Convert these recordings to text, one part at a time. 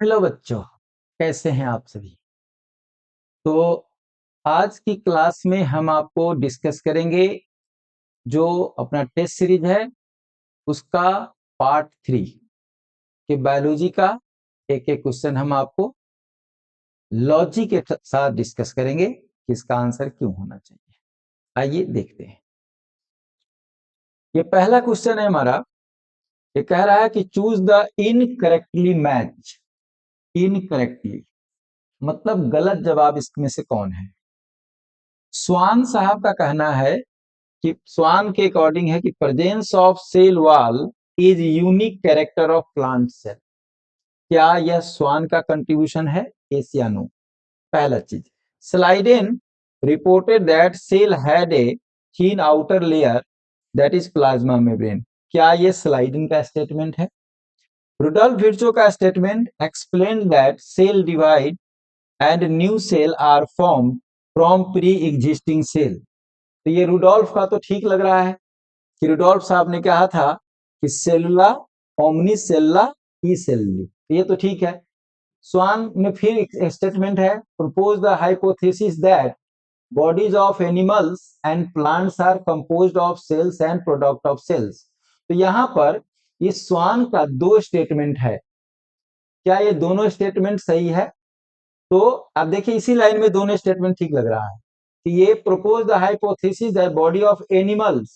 Hello बच्चों, कैसे हैं आप सभी। तो आज की क्लास में हम आपको डिस्कस करेंगे जो अपना टेस्ट सीरीज है उसका पार्ट 3 कि बायोलॉजी का एक एक क्वेश्चन हम आपको लॉजिक के साथ डिस्कस करेंगे कि इसका आंसर क्यों होना चाहिए। आइए देखते हैं। ये पहला क्वेश्चन है हमारा। ये कह रहा है कि choose the incorrectly match. Incorrectly मतलब गलत जवाब इसमें से कौन है। स्वान साहब का कहना है कि स्वान के अकॉर्डिंग है कि presence of cell wall is unique character of plant cell. क्या यह स्वान का कंट्रीब्यूशन है, यस या नो। पहला चीज, Schleiden reported that cell had a thin outer layer that is plasma membrane. क्या यह स्लाइडेन का स्टेटमेंट है। रुडोल्फ विर्चो का statement explain that cell divide and new cell are form from pre existing cell. तो ये Rudolf का तो ठीक लग रहा है कि रुडोल्फ साहब ने कहा था कि सेलुला ओमनी सेल्ला ई सेल्युली, तो ये तो ठीक है। स्वान में फिर एक स्टेटमेंट है, propose the hypothesis that bodies of animals and plants are composed of cells and product of cells. तो यहां पर इस स्वान का दो स्टेटमेंट है। क्या ये दोनों स्टेटमेंट सही है। तो आप देखिए इसी लाइन में दोनों स्टेटमेंट ठीक लग रहा है कि ये propose the hypothesis that body of animals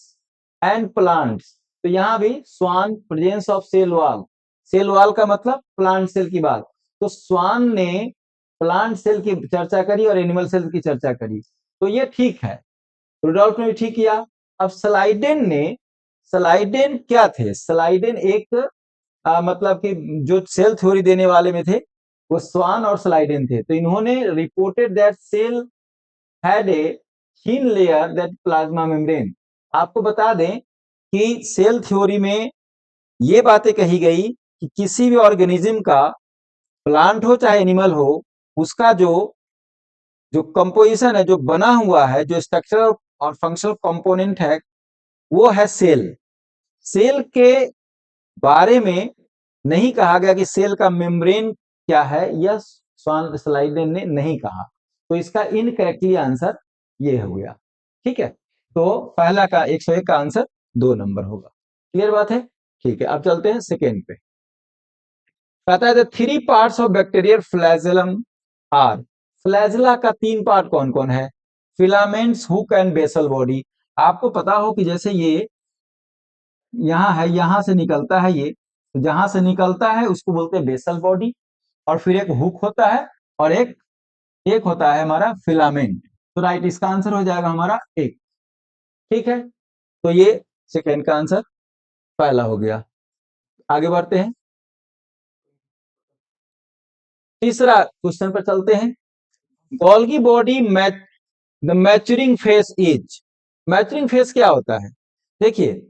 and plants. तो यहां भी स्वान presence of cell wall, cell wall का मतलब प्लांट सेल की बात। तो स्वान ने प्लांट सेल की चर्चा करी और एनिमल सेल की चर्चा करी, तो ये ठीक है। रुडोल्फ ने भी ठीक किया। अब स्लाइडेन ने, स्लाइडेन क्या थे, स्लाइडेन एक मतलब कि जो सेल थ्योरी देने वाले में थे वो स्वान और स्लाइडेन थे। तो इन्होंने reported that cell had a thin layer that plasma membrane. आपको बता दें कि सेल थ्योरी में ये बातें कही गई कि किसी भी ऑर्गेनिज्म का, प्लांट हो चाहे एनिमल हो, उसका जो जो कंपोजिशन है, जो बना हुआ है, जो स्ट्रक्चरल और फंक्शनल कंपोनेंट है, वो है सेल। सेल के बारे में नहीं कहा गया कि सेल का मेम्ब्रेन क्या है, यह स्वान स्लाइडेन ने नहीं कहा। तो इसका इनकरेक्टली आंसर ये हो गया। ठीक है, तो पहला का 101 का आंसर 2 नंबर होगा। क्लियर बात है। ठीक है, अब चलते हैं सेकेंड पे। कहता है three parts of bacterial flagellum are. Flagella का 3 पार्ट कौन कौन है। Filaments, hook and basal body. आपको पता हो कि जैसे ये यहाँ है, यहां से निकलता है, ये तो जहां से निकलता है उसको बोलते हैं बेसल बॉडी, और फिर एक हुक होता है और एक एक होता है हमारा फिलामेंट। तो राइट, इसका आंसर हो जाएगा हमारा एक। ठीक है, तो ये सेकेंड का आंसर पहला हो गया। आगे बढ़ते हैं, तीसरा क्वेश्चन पर चलते हैं। Golgi body match the maturing phase is. Maturing phase क्या होता है। देखिए,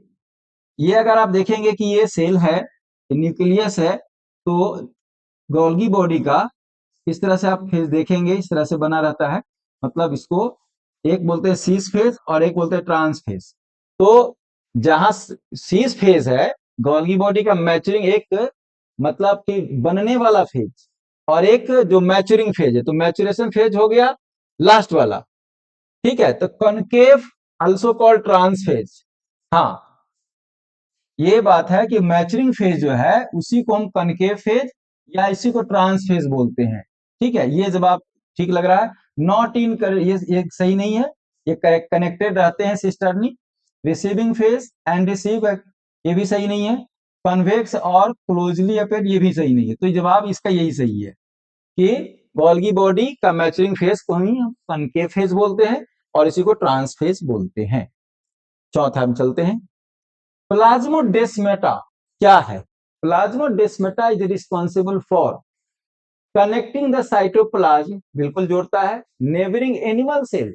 ये अगर आप देखेंगे कि ये सेल है, न्यूक्लियस है, तो गोल्गी बॉडी का इस तरह से आप फेज देखेंगे, इस तरह से बना रहता है। मतलब इसको एक बोलते हैं सीस फेज और एक बोलते हैं ट्रांस फेज। तो जहां सीस फेज है, गोल्गी बॉडी का मैच्योरिंग एक मतलब कि बनने वाला फेज, और एक जो मैच्योरिंग फेज है, तो मैच्योरेशन फेज हो गया लास्ट वाला। ठीक है, तो concave also called trans phase. हाँ, ये बात है कि मैच्योरिंग फेज जो है उसी को हम कनकेव फेज या इसी को ट्रांस फेज बोलते हैं। ठीक है, ये जवाब ठीक लग रहा है। नॉट इन कर, ये सही नहीं है। ये कनेक्टेड रहते हैं सिस्टरनी। रिसीविंग फेज एंड रिसीव, ये भी सही नहीं है। कन्वेक्स और क्लोजली अपेड, ये भी सही नहीं है। तो जवाब इसका यही सही है कि गोल्गी बॉडी का मैच्योरिंग फेज को ही हम कनकेव फेज बोलते हैं और इसी को ट्रांस फेज बोलते हैं। चौथा हम चलते हैं, प्लाज्मोडेस्माटा क्या है। Plasmodesmata is responsible for connecting the cytoplasm, बिल्कुल जोड़ता है, neighbouring animal cell,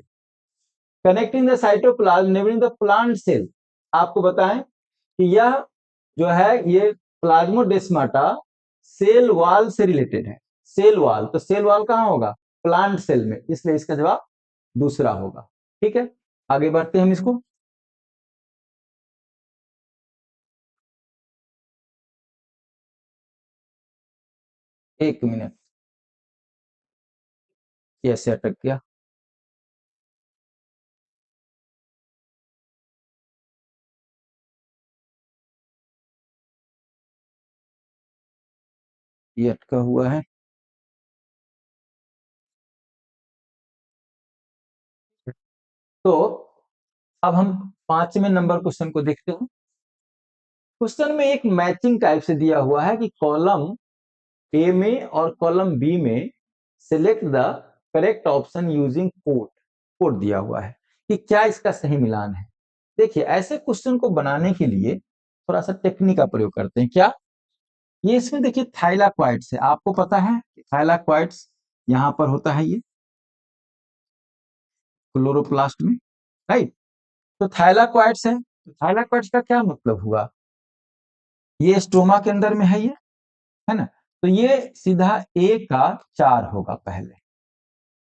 connecting the cytoplasm neighbouring the plant cell. आपको बताएं कि यह जो है ये प्लाज्मोडेस्माटा सेल वॉल से रिलेटेड है। सेल वॉल, तो सेल वॉल कहां होगा, प्लांट सेल में, इसलिए इसका जवाब दूसरा होगा। ठीक है, आगे बढ़ते हैं हम इसको। एक मिनट, कैसे अटक गया? ये अटका हुआ है। तो अब हम 5वें नंबर क्वेश्चन को देखते हैं। क्वेश्चन में एक मैचिंग टाइप से दिया हुआ है कि कॉलम ए में और कॉलम बी में select the correct option using code. Code दिया हुआ है कि क्या इसका सही मिलान है। देखिए, ऐसे क्वेश्चन को बनाने के लिए थोड़ा सा टेक्निक का प्रयोग करते हैं। क्या ये इसमें देखिए थाइलाक्वाइड्स है, आपको पता है थाइलाक्वाइड्स यहाँ पर होता है ये क्लोरोप्लास्ट में, राइट। तो थाइलाक्वाइड्स है, तो थाइलाक्वाइड्स का क्या मतलब हुआ, ये स्ट्रोमा के अंदर में है ना। तो ये सीधा ए का 4 होगा, पहले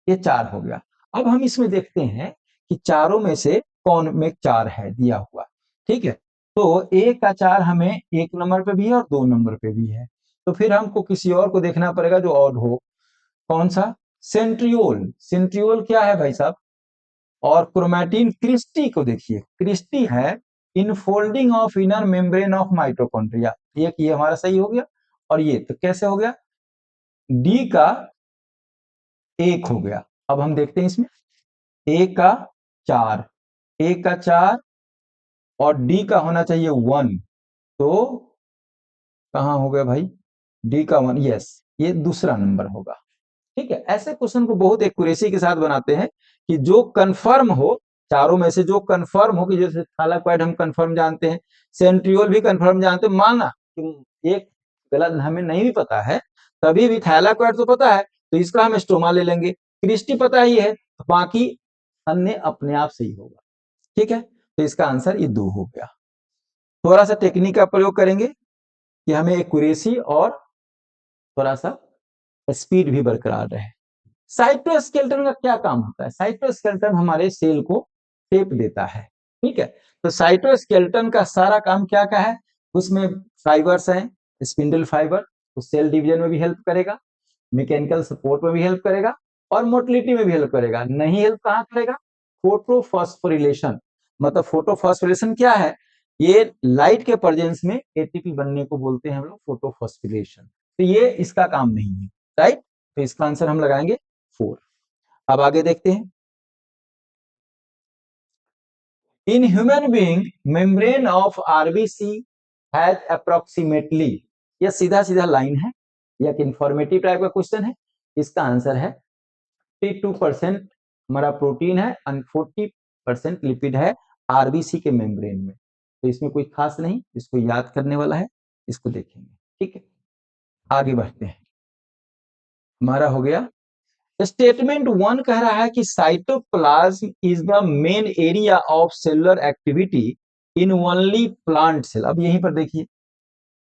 ये 4 हो गया। अब हम इसमें देखते हैं कि चारों में से कौन में 4 है दिया हुआ, ठीक है। तो ए का 4 हमें 1 नंबर पे भी है और 2 नंबर पे भी है। तो फिर हमको किसी और को देखना पड़ेगा जो और हो। कौन सा? सेंट्रियोल। सेंट्रियोल क्या है भाई साहब? और क्रोमैटिन क्रिस्टी को देखिए, क्रिस्टी है infolding of inner membrane of mitochondria. ये हमारा सही हो गया। और ये तो कैसे हो गया? डी का 1 हो गया। अब हम देखते हैं इसमें ए का 4, ए का 4 और डी का होना चाहिए 1। तो कहां हो गया भाई? डी का 1, यस, ये दूसरा नंबर होगा। ठीक है, ऐसे क्वेश्चन को बहुत एक्यूरेसी के साथ बनाते हैं कि जो कंफर्म हो, चारों में से जो कंफर्म हो, कि जैसे थालाक्वाइड हम कंफर्म जानते हैं, सेंट्रियोल भी कंफर्म जानते हैं, माना कि एक गलत हमें नहीं भी पता है, तभी भी थालाक्वाइड तो पता है, तो इसका हम स्टोमा ले लेंगे। क्रिस्टी पता ही है, तो बाकी अन्य अपने आप सही होगा। ठीक है, तो इसका आंसर ये 2 हो गया। थोड़ा सा टेक्निक का प्रयोग करेंगे कि हमें एक्यूरेसी और थोड़ा सा स्पीड भी बरकरार रहे। साइटोस्केलेटन का क्या काम होता है? साइटोस्केलेटन हमारे सेल को शेप देता है, ठीक है। तो साइटोस्केलेटन का सारा काम क्या क्या है? उसमें फाइबर्स हैं, स्पिंडल फाइबर, तो सेल डिवीजन में भी हेल्प करेगा, मैकेनिकल सपोर्ट में भी हेल्प करेगा और मोटिलिटी में भी हेल्प करेगा। नहीं हेल्प कहाँ करेगा? फोटोफॉस्फोरिलेशन। मतलब फोटोफॉस्फोरिलेशन क्या है? ये लाइट के प्रेजेंस में एटीपी बनने को बोलते हैं हम लोग फोटोफॉस्फोरिलेशन। तो ये इसका काम नहीं है, राइट। तो इसका आंसर हम लगाएंगे 4। अब आगे देखते हैं। In human being membrane of RBC has approximately, यह सीधा सीधा लाइन है, यह एक इंफॉर्मेटिव टाइप का क्वेश्चन है। इसका आंसर है 52% हमारा प्रोटीन है और 40% लिपिड है आरबीसी के मेम्ब्रेन में। तो इसमें कोई खास नहीं, इसको याद करने वाला है, इसको देखेंगे। ठीक है, आगे बढ़ते हैं। हमारा हो गया स्टेटमेंट 1, कह रहा है कि cytoplasm is the main area of cellular activity in only plant cell. अब यहीं पर देखिए,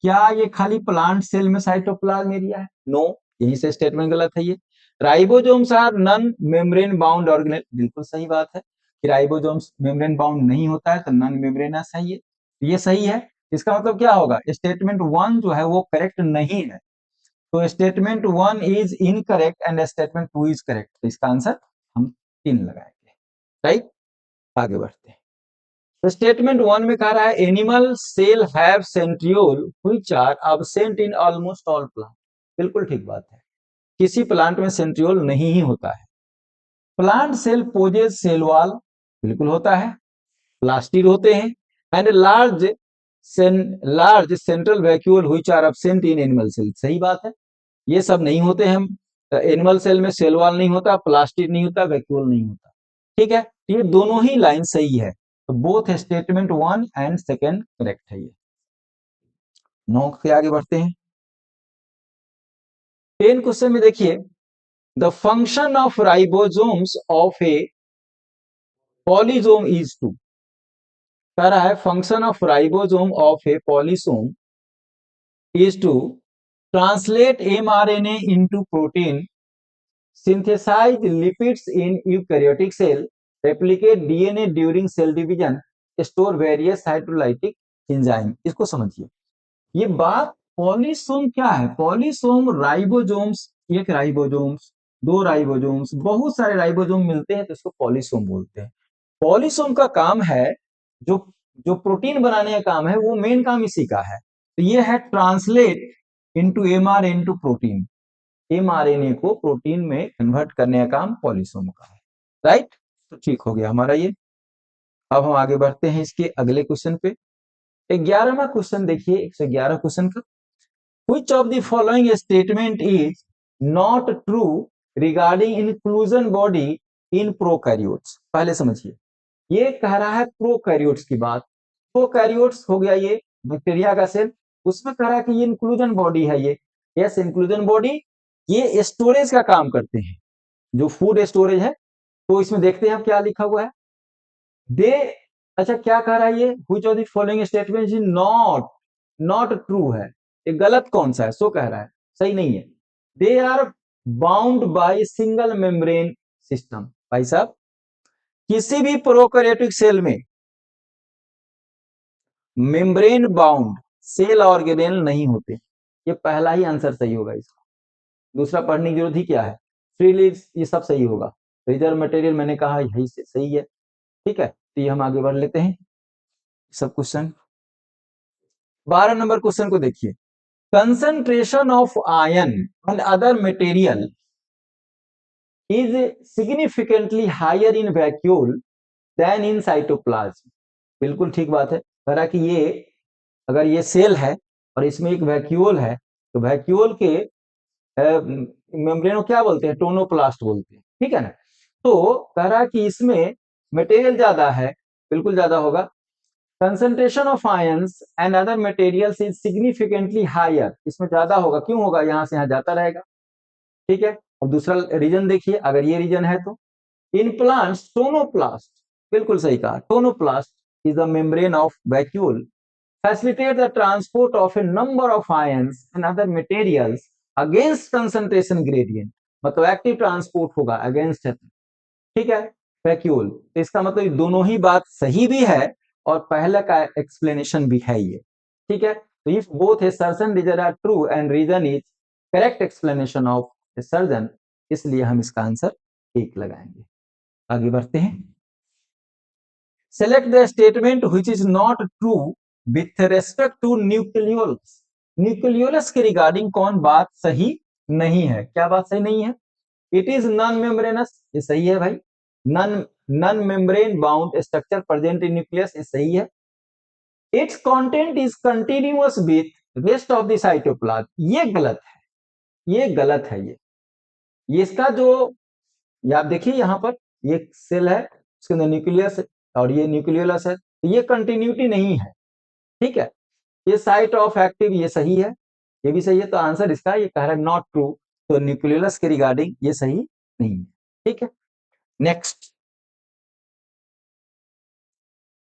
क्या ये खाली प्लांट सेल में साइटोप्लाज्म एरिया है? नो, यहीं से स्टेटमेंट गलत है। ये ribosomes are non membrane bound organelle, बिल्कुल सही बात है कि राइबोसोम्स मेम्ब्रेन बाउंड नहीं होता है, तो नॉन मेम्ब्रेनस है ये सही है। इसका मतलब क्या होगा? स्टेटमेंट 1 जो है वो करेक्ट नहीं है, तो statement 1 is incorrect and statement 2 is correct. तो इसका आंसर हम 3 लगाएंगे, राइट। आगे बढ़ते हैं। तो स्टेटमेंट 1 में कह रहा है animal cell have centriole which are absent in almost all plant. बिल्कुल ठीक बात है, किसी प्लांट में सेंट्रियोल नहीं ही होता है। Plant cell possess cell wall, बिल्कुल होता है। प्लास्टिड होते हैं and large central vacuole which are absent in animal cell, सही बात है, ये सब नहीं होते हैं। हम एनिमल सेल में सेल वॉल नहीं होता, प्लास्टिड नहीं होता, वैक्यूल नहीं होता। ठीक है, ये दोनों ही लाइन सही है, तो both statement 1 and second correct है। ये 9 से आगे बढ़ते हैं। 10 क्वेश्चन में देखिए, the function of ribosomes of a polysome is to, कह रहा है function of ribosome of a polysome is to translate mRNA into protein, synthesize lipids in eukaryotic cell, replicate DNA during cell division, store various hydrolytic enzyme। इसको समझिए, ये बात polysome क्या है? Polysome ribosomes, एक राइबोसोम्स, दो राइबोसोम्स, बहुत सारे राइबोसोम मिलते हैं तो इसको पॉलीसोम बोलते हैं। पॉलीसोम का काम है, जो जो प्रोटीन बनाने का काम है, वो मेन काम इसी का है। तो ये है translate into mRNA into protein, mRNA को प्रोटीन में कन्वर्ट करने का काम पॉलीसोम का है। राइट, तो ठीक हो गया हमारा ये। अब हम आगे बढ़ते हैं इसके अगले क्वेश्चन पे। 11वां क्वेश्चन देखिए, 111 क्वेश्चन का। Which of the following statement is not true regarding inclusion body in prokaryotes? पहले समझिए, ये कह रहा है प्रोकैरियोट्स की बात। प्रोकैरियोट्स हो गया ये बैक्टीरिया का सेल, उसमें कह रहा है कि ये इंक्लूजन बॉडी है। ये यस, इंक्लूजन बॉडी, ये स्टोरेज का काम करते हैं, जो फूड स्टोरेज है। तो इसमें देखते हैं क्या लिखा हुआ है। दे, अच्छा क्या कह रहा है ये? Which of the following statement is not, not true है। ये गलत कौन सा है? सो कह रहा है, सही नहीं है। They are bound by single membrane system. भाई साहब, किसी भी प्रोकैरियोटिक सेल में मेम्ब्रेन बाउंड सेल ऑर्गेनेल नहीं होते। ये पहला ही आंसर सही होगा इसका। दूसरा पढ़ने की जरूरत ही क्या है? फ्रीली ये सब सही होगा। रिजर्व मटेरियल मैंने कहा यही से सही है। ठीक है, तो ये हम आगे बढ़ लेते हैं सब क्वेश्चन। 12 नंबर क्वेश्चन को देखिए। Concentration of ion and other material is significantly higher in vacuole than in cytoplasm. बिल्कुल ठीक बात है। कह रहा कि ये, अगर ये सेल है और इसमें एक वैक्यूल है, तो वैक्यूल के मेम्ब्रेन को क्या बोलते हैं? टोनोप्लास्ट बोलते हैं। ठीक है ना? तो कह रहा कि इसमें मटेरियल ज्यादा है, बिल्कुल ज्यादा होगा। Concentration of ions and other materials is significantly higher, इसमें ज्यादा होगा। क्यों होगा? यहां से यहां जाता रहेगा। ठीक है, और दूसरा रीजन देखिए, अगर ये रीजन है तो इन प्लांट्स टोनोप्लास्ट, बिल्कुल सही कहा, tonoplast is the membrane of vacuole facilitate the transport of a number of ions and other materials against concentration gradient, मतलब एक्टिव ट्रांसपोर्ट होगा अगेंस्ट है। ठीक है, वैक्यूल, तो इसका मतलब दोनों ही बात सही भी है और पहले का एक्सप्लेनेशन भी है ये। ठीक है, तो if both assertion reason are true and reason is correct explanation of assertion, इसलिए हम इसका आंसर एक लगाएंगे। आगे बढ़ते हैं। Select the statement which is not true with respect to nucleolus. Nucleolus के रिगार्डिंग कौन बात सही नहीं है? क्या बात सही नहीं है? इट इज नॉन मेम्ब्रेनस, ये सही है भाई। Non non membrane bound structure present in nucleus, ये सही है। It's content is continuous with rest of the cytoplasm, ये गलत है। ये गलत है। ये इसका जो, ये आप देखिए यहाँ पर, ये सेल है, उसके अंदर न्यूक्लियस है और ये न्यूक्लियोलस है, तो ये कंटिन्यूटी नहीं है। ठीक है, ये साइट ऑफ एक्टिव, ये सही है, ये भी सही है। तो आंसर इसका ये कह रहा है नॉट ट्रू, तो न्यूक्लियोलस के रिगार्डिंग ये सही नहीं है। ठीक है, नेक्स्ट।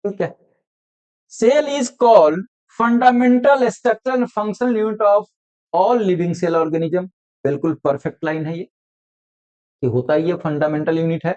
ठीक है, cell is called fundamental structure and functional unit of all living cell organism. बिल्कुल परफेक्ट लाइन है ये, कि होता ही ये फंडामेंटल यूनिट है।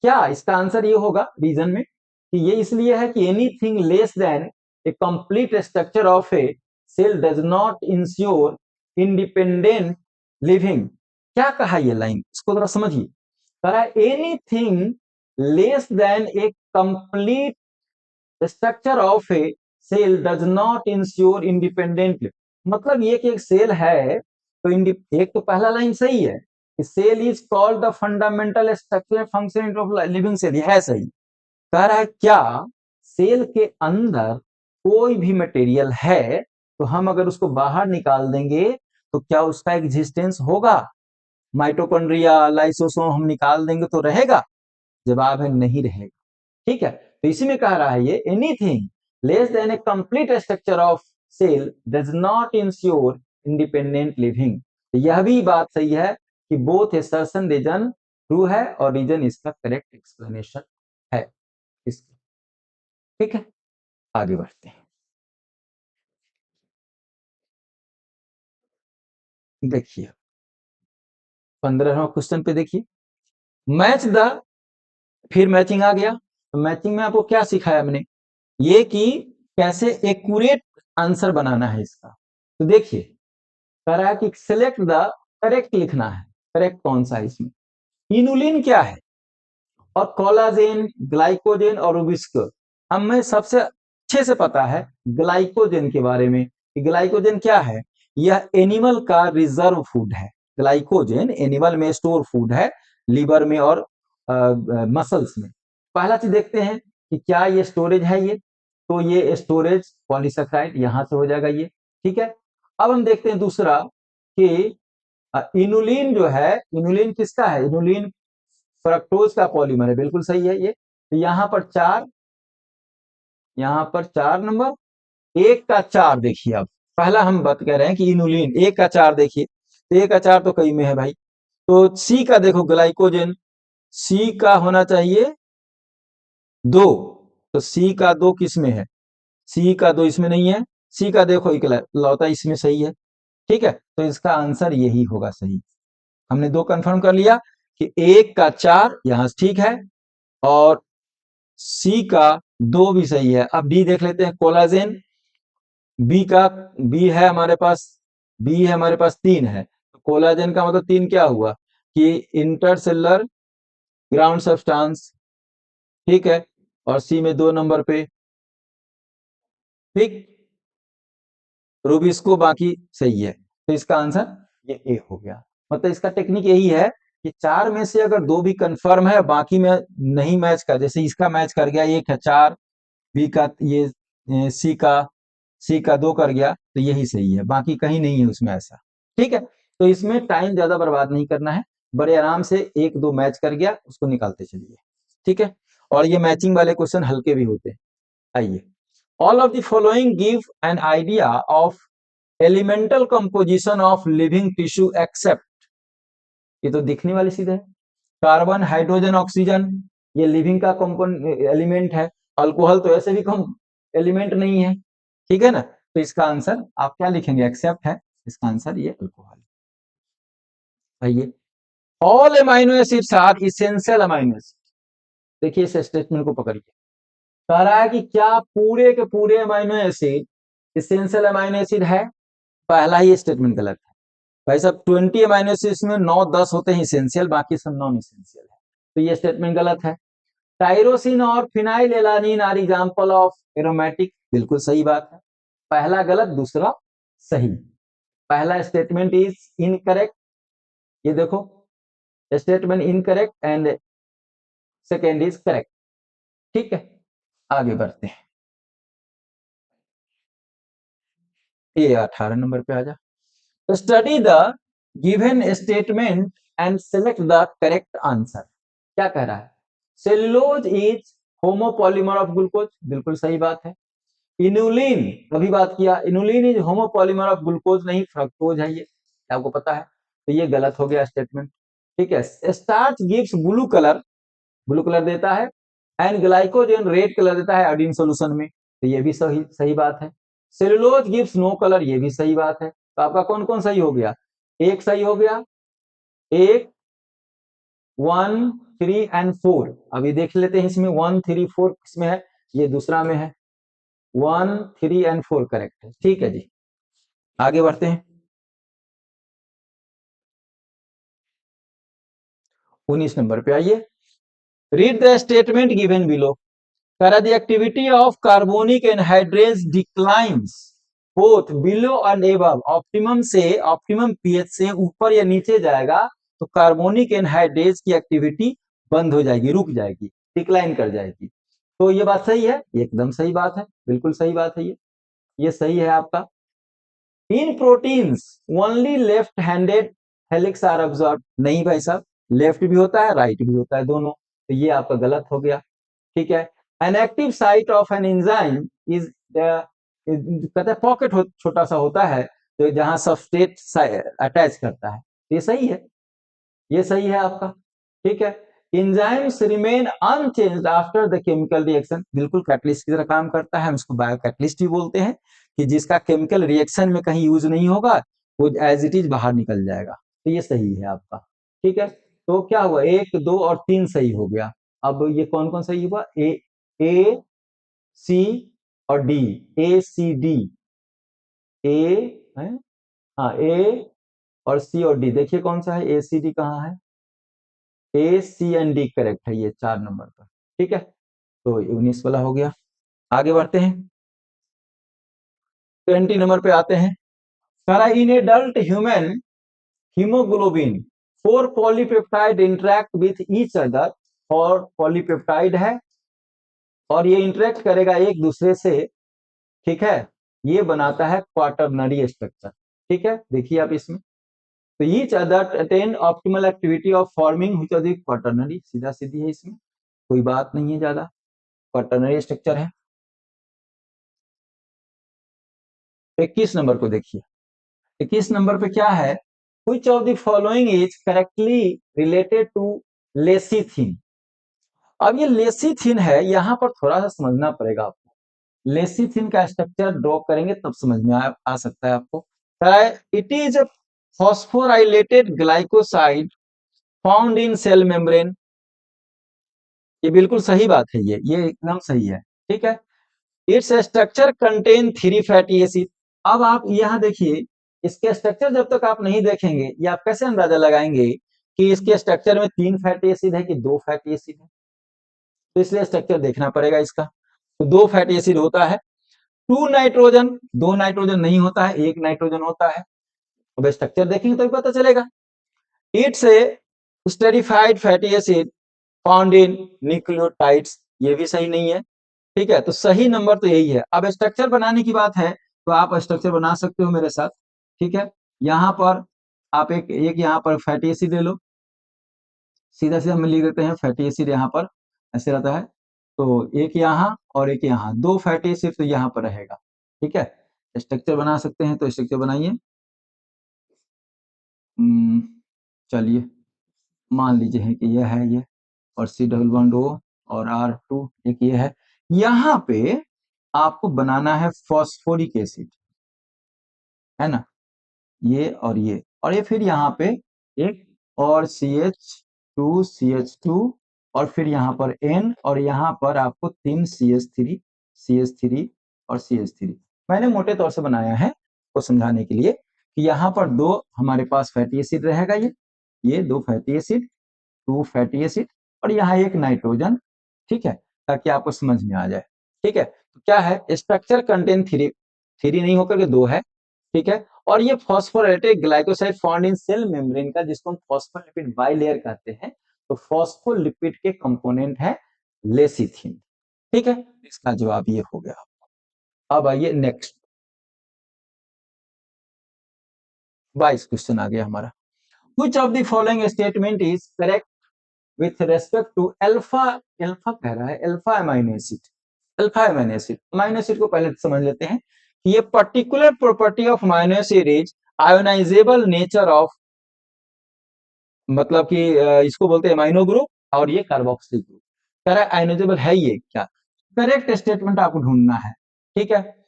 क्या इसका आंसर ये होगा रीजन में, कि ये इसलिए है कि anything less than a complete structure of a cell does not ensure independent living. क्या कहा ये लाइन, इसको जरा समझिए। कह रहा है anything less than a complete structure of a cell does not ensure independent, मतलब ये कि एक सेल है तो एक तो पहला लाइन सही है, cell is called the fundamental structure function of living cell, यह है सही। कह रहा है क्या सेल के अंदर कोई भी मटेरियल है तो हम अगर उसको बाहर निकाल देंगे तो क्या उसका एग्जिस्टेंस होगा? माइटोकॉन्ड्रिया, लाइसोसोम हम निकाल देंगे तो रहेगा? जवाब है नहीं रहेगा। ठीक है, तो इसी में कह रहा है ये anything less than a complete structure of cell does not ensure independent living. यह भी बात सही है कि बोथ असर्शन रीजन ट्रू है और रीजन इसका करेक्ट एक्सप्लेनेशन है इसका। ठीक है, आगे बढ़ते हैं। देखिए 15वां क्वेश्चन पे देखिए, मैच द, फिर मैचिंग आ गया। तो मैचिंग में आपको क्या सिखाया मैंने, ये कि कैसे एक्यूरेट आंसर बनाना है इसका। तो देखिए कह रहा है कि सिलेक्ट द करेक्ट लिखना है, करेक्ट कौन सा है इसमें। इनुलिन क्या है और कोलाजेन, ग्लाइकोजेन और रुबिस्को, हमें सबसे अच्छे से पता है ग्लाइकोजेन के बारे में कि ग्लाइकोजेन क्या है। यह एनिमल का रिजर्व फूड है। ग्लाइकोजेन एनिमल में स्टोर फूड है, लीवर में और मसल्स में। पहला चीज देखते हैं कि क्या ये स्टोरेज है, ये तो ये स्टोरेज पॉलीसेकेराइड यहां से हो जाएगा ये, ठीक है। अब हम देखते हैं दूसरा कि इनुलिन जो है, इनुलिन किसका है, इनुलिन फ्रक्टोज का पॉलीमर है, बिल्कुल सही है ये। तो यहाँ पर 4, यहाँ पर 4 नंबर, 1 का 4 देखिए। अब पहला हम बात कर रहे हैं कि इनुलिन 1 का 4 देखिए, तो 1 का 4 तो कई में है भाई। तो सी का देखो ग्लाइकोजेन, सी का होना चाहिए 2, तो सी का 2 किस में है, सी का 2 इसमें नहीं है, सी का देखो इकलौता इसमें सही है, ठीक है। तो इसका आंसर यही होगा सही। हमने 2 कंफर्म कर लिया कि 1 का 4 यहां ठीक है और सी का 2 भी सही है। अब डी देख लेते हैं, कोलाजेन, बी का, बी है हमारे पास, बी है हमारे पास 3 है, तो कोलाजेन का मतलब 3 क्या हुआ कि इंटरसेलुलर ग्राउंड सब्सटेंस, ठीक है। और सी में 2 नंबर पे, ठीक, रूबिस्को बाकी सही है। तो इसका आंसर ये ए हो गया। मतलब इसका टेक्निक यही है कि 4 में से अगर 2 भी कंफर्म है, बाकी में नहीं मैच कर, जैसे इसका मैच कर गया, 1 है 4, बी का ये सी का 2 कर गया, तो यही सही है, बाकी कहीं नहीं है उसमें ऐसा, ठीक है। तो इसमें टाइम ज्यादा बर्बाद नहीं करना है, बड़े आराम से 1-2 मैच कर गया उसको निकालते चलिए, ठीक है। और ये मैचिंग वाले क्वेश्चन हल्के भी होते हैं। आइए, all of the following give an idea of elemental composition of living tissue except, ये तो दिखने वाली चीज है, कार्बन, हाइड्रोजन, ऑक्सीजन, ये लिविंग का कंपोनेंट एलिमेंट है। अल्कोहल तो ऐसे भी कम एलिमेंट नहीं है, ठीक है ना। तो इसका आंसर आप क्या लिखेंगे, एक्सेप्ट है, इसका आंसर ये अल्कोहल। आइए, all amino acids are essential amino acid, देखिए इस स्टेटमेंट को पकड़िए। कह रहा है कि क्या पूरे के पूरे amino acid essential amino acid है, पहला ही स्टेटमेंट गलत है भाई साहब। 20 अमाइनो एसिड्स में 9-10 होते हैं इसेंशियल, बाकी सब नॉन इसेंशियल है, तो ये स्टेटमेंट गलत है। टाइरोसिन और phenylalanine are example of aromatic, बिल्कुल सही बात है। पहला गलत, दूसरा सही। पहला स्टेटमेंट इज इनकरेक्ट, ये देखो statement incorrect and second is correct, ठीक है। आगे बढ़ते हैं, ये 18 नंबर पे आ जा। Study the given statement and select the correct answer. क्या कह रहा है, cellulose is homopolymer of glucose, बिल्कुल सही बात है। इनुलिन, अभी बात किया, inulin is homopolymer of glucose, नहीं फ्रक्टोज है ये, आपको पता है, तो ये गलत हो गया स्टेटमेंट, ठीक है। Starch gives blue colour, blue colour देता है, एंड ग्लाइकोजन रेड कलर देता है आयोडीन सोल्यूशन में, तो ये भी सही सही बात है। सेलुलोज गिव्स नो कलर, ये भी सही बात है। तो आपका कौन कौन सही हो गया, एक सही हो गया, एक 1, 3 एंड 4। अभी देख लेते हैं इसमें 1, 3, 4 किसमें है, ये दूसरा में है, 1, 3 एंड 4 करेक्ट है, ठीक है जी। आगे बढ़ते हैं, 19 नंबर पे आइए। Read the statement given below. कह the activity of carbonic anhydrase declines both below and above, optimum से, ऑप्टिमम पीएच से ऊपर या नीचे जाएगा तो कार्बोनिक एनहाइड्रेज की एक्टिविटी बंद हो जाएगी, रुक जाएगी, डिक्लाइन कर जाएगी। तो ये बात सही है, एकदम सही बात है, बिल्कुल सही बात है ये सही है आपका। In proteins only left handed helix are observe, नहीं भाई साहब, लेफ्ट भी होता है राइट भी होता है दोनों, तो ये आपका गलत हो गया, ठीक है। An active site of an enzyme is, कहते हैं पॉकेट छोटा सा होता है, तो जहां सबस्ट्रेट अटैच करता है, ये सही है, ये सही है आपका, ठीक है। Enzymes remain unchanged after the chemical reaction, बिल्कुल कैटलिस्ट की तरह काम करता है, हम इसको बायो कैटलिस्ट भी बोलते हैं, कि जिसका केमिकल रिएक्शन में कहीं यूज नहीं होगा, वो एज इट इज बाहर निकल जाएगा, तो ये सही है आपका, ठीक है। तो क्या हुआ, 1, 2 और 3 सही हो गया। अब ये कौन कौन सही हुआ, ए सी और डी, ए सी डी, ए है। हाँ, ए और सी और डी, देखिए कौन सा है, ए सी डी कहाँ है, ए सी एंड डी करेक्ट है ये 4 नंबर पर। ठीक है, तो 19 वाला हो गया। आगे बढ़ते हैं, 20 नंबर पे आते हैं। सारा in adult human haemoglobin 4 polypeptide interact with each other, और पॉलीपेप्टाइड है और ये इंटरेक्ट करेगा एक दूसरे से। ठीक है, ये बनाता है क्वाटरनरी स्ट्रक्चर। ठीक है, देखिए आप इसमें, तो each other attain optimal activity of forming which are the quaternary, सीधा सीधी है, इसमें कोई बात नहीं है ज्यादा, क्वाटरनरी स्ट्रक्चर है। 21 नंबर को देखिए, 21 नंबर पे क्या है, which of the following is correctly related to lecithin. अब ये लेसीथिन है, यहां पर थोड़ा सा समझना पड़ेगा आपको। लेसीथिन का स्ट्रक्चर ड्रॉ करेंगे तब समझ में आ सकता है आपको। It is a phosphorylated glycoside found in cell membrane. ये बिल्कुल सही बात है, ये एकदम सही है। ठीक है, its structure contain 3 fatty acid. अब आप यहां देखिए, इसके स्ट्रक्चर जब तक आप नहीं देखेंगे, ये आप कैसे अंदाजा लगाएंगे कि इसके स्ट्रक्चर में 3 फैटी एसिड है कि 2 फैटी एसिड है, तो इसलिए स्ट्रक्चर देखना पड़ेगा इसका। तो 2 फैटी एसिड होता है, 2 नाइट्रोजन, 2 नाइट्रोजन नहीं होता है, 1 नाइट्रोजन होता है। अब स्ट्रक्चर देखेंगे तो पता चलेगा। It's a esterified fatty acid found in nucleotides, ये भी सही नहीं है। ठीक है, तो सही नंबर तो यही है। अब स्ट्रक्चर बनाने की बात है, तो आप स्ट्रक्चर बना सकते हो मेरे साथ। ठीक है, यहाँ पर आप एक एक यहाँ पर फैटी एसिड ले लो, सीधा सीधा हम लिख देते हैं फैटी एसिड, यहाँ पर ऐसे रहता है, तो एक यहाँ और एक यहाँ, 2 फैटी एसिड तो यहाँ पर रहेगा। ठीक है, स्ट्रक्चर बना सकते हैं, तो स्ट्रक्चर बनाइए। चलिए, मान लीजिए है कि यह है ये, और सी डबल बॉन्ड ओ और R2 एक ये है। यहाँ पे आपको बनाना है फॉस्फोरिक एसिड, है ना, ये फिर यहाँ पे एक और CH2 और फिर यहाँ पर N, और यहाँ पर आपको 3 CH3 और CH3। मैंने मोटे तौर से बनाया है को समझाने के लिए कि यहाँ पर 2 हमारे पास फैटी एसिड रहेगा, ये 2 फैटी एसिड, 2 फैटी एसिड, और यहाँ एक नाइट्रोजन। ठीक है, ताकि आपको समझ में आ जाए। ठीक है, तो क्या है, स्ट्रक्चर कंटेन 3 नहीं होकर के 2 है। ठीक है, और ये phosphorylated glycoside found in cell membrane का, जिसको हम फॉस्फोलिपिड बाइलेयर कहते हैं, तो फॉस्फोलिपिड के कंपोनेंट है लेसिथिन। ठीक है, इसका जवाब ये हो गया। अब आइए नेक्स्ट, 22 क्वेश्चन आ गया हमारा। Which of the following statement is correct with respect to alpha, alpha कह रहा है, alpha amino acid, alpha amino acid. Amino acid को पहले समझ लेते हैं कि ये particular property of amino acid is ionizable nature of, मतलब कि इसको बोलते हैं अमाइनो ग्रुप, और ये कार्बोक्सिल ग्रुप। कह रहा है आयोनाइजेबल है ये क्या, करेक्ट स्टेटमेंट आपको ढूंढना है। ठीक है,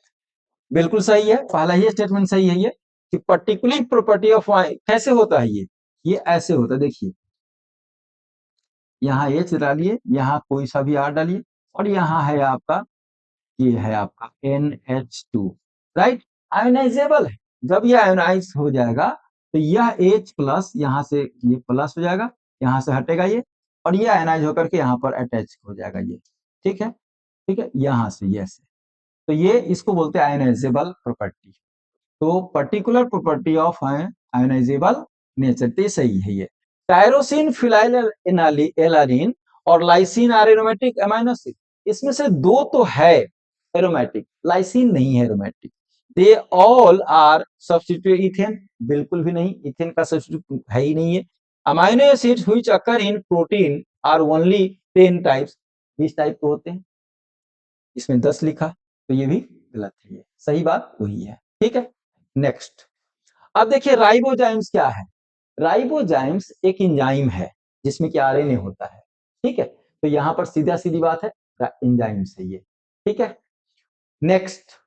बिल्कुल सही है, पहला ही स्टेटमेंट सही है ये, कि पर्टिकुलर प्रॉपर्टी ऑफ, कैसे होता है ये ऐसे होता है, देखिए यहाँ H डालिए, यहाँ कोई सा भी R डालिए, और यहाँ है आपका, ये है आपका NH2, राइट, आयोनाइजेबल है। जब ये आयोनाइज हो जाएगा तो यह H प्लस यहाँ से ये प्लस हो जाएगा, यहाँ से हटेगा ये, और ये आयोनाइज होकर के यहाँ पर अटैच हो जाएगा ये। ठीक है, ठीक है, यहाँ से ये ऐसे, तो ये इसको बोलते हैं आयोनाइजेबल प्रॉपर्टी। तो particular property of ionizable nature, तो सही है ये। टायरोसिन, फिनाइल एलानिन और lysine are aromatic amino acid, इसमें से 2 तो है एरोमेटिक, लाइसिन नहीं है aromatic. They all are substitute ethane, बिल्कुल भी नहीं, इथेन का सब्स्टिट्यूट है ही नहीं है। Amino acids which occur in protein are only 10 types, 20 type के होते हैं, इसमें 10 लिखा, तो ये भी गलत है, ये सही बात वही है। ठीक है, नेक्स्ट। अब देखिए राइबोजाइम्स क्या है, राइबोजाइम्स एक एंजाइम है जिसमें कि आरएनए होता है। ठीक है, तो यहां पर सीधा सीधी बात है, एंजाइम्स है ये। ठीक है, नेक्स्ट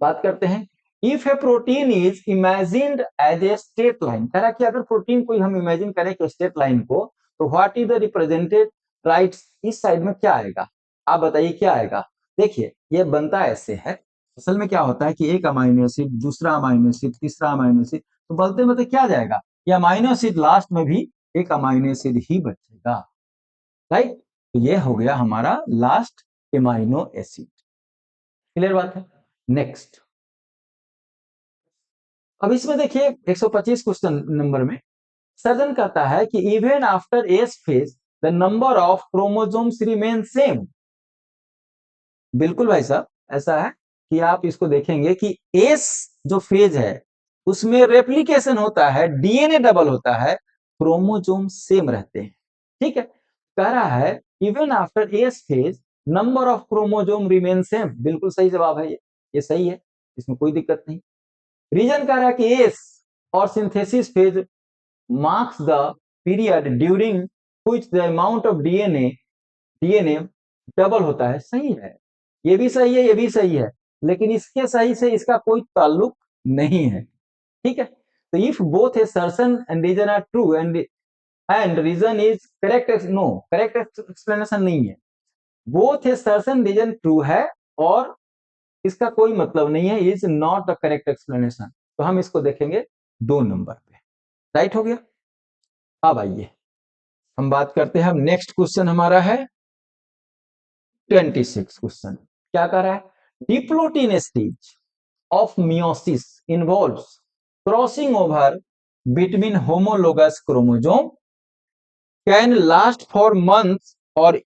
बात करते हैं, if a protein is imagined as a straight line, कह रहा कि अगर प्रोटीन कोई हम इमेजिन करें कि स्ट्रेट लाइन को, तो what is the represented right, इस साइड में क्या आएगा, आप बताइए क्या आएगा। देखिए ये बनता ऐसे है, असल में क्या होता है कि एक अमाइनो एसिड, दूसरा अमाइनो एसिड, तीसरा अमाइनो एसिड, तो बोलते मतलब क्या जाएगा, ये अमाइनो एसिड लास्ट में भी एक अमाइनो एसिड ही बचेगा, राइट। तो ये हो गया हमारा लास्ट अमाइनो एसिड। क्लियर बात है। नेक्स्ट, अब इसमें देखिए 125 क्वेश्चन नंबर में सर्जन कहता है कि even after S phase the number of chromosomes remain same. बिल्कुल भाई साहब, ऐसा है कि आप इसको देखेंगे कि एस जो फेज है उसमें रेप्लिकेशन होता है, डीएनए डबल होता है, क्रोमोसोम सेम रहते हैं। ठीक है, कह रहा है even after S phase number of chromosome remain same. बिल्कुल सही जवाब है ये सही है, इसमें कोई दिक्कत नहीं। रीजन कह रहा है कि एस और synthesis phase marks the period during which the amount of DNA double होता है। सही है, ये भी सही है, ये भी सही है, लेकिन इसके सही से इसका कोई ताल्लुक नहीं है। ठीक है, तो if both assertion and reason are true and reason is correct, no correct explanation नहीं है। बोथ assertion रीजन ट्रू है और इसका कोई मतलब नहीं है, is not the correct explanation. तो हम इसको देखेंगे 2 नंबर पे। राइट हो गया। अब आइए हम बात करते हैं, नेक्स्ट क्वेश्चन हमारा है 26 क्वेश्चन। क्या कह रहा है, diplotene stage of meiosis involves crossing over between homologous chromosome can last for months और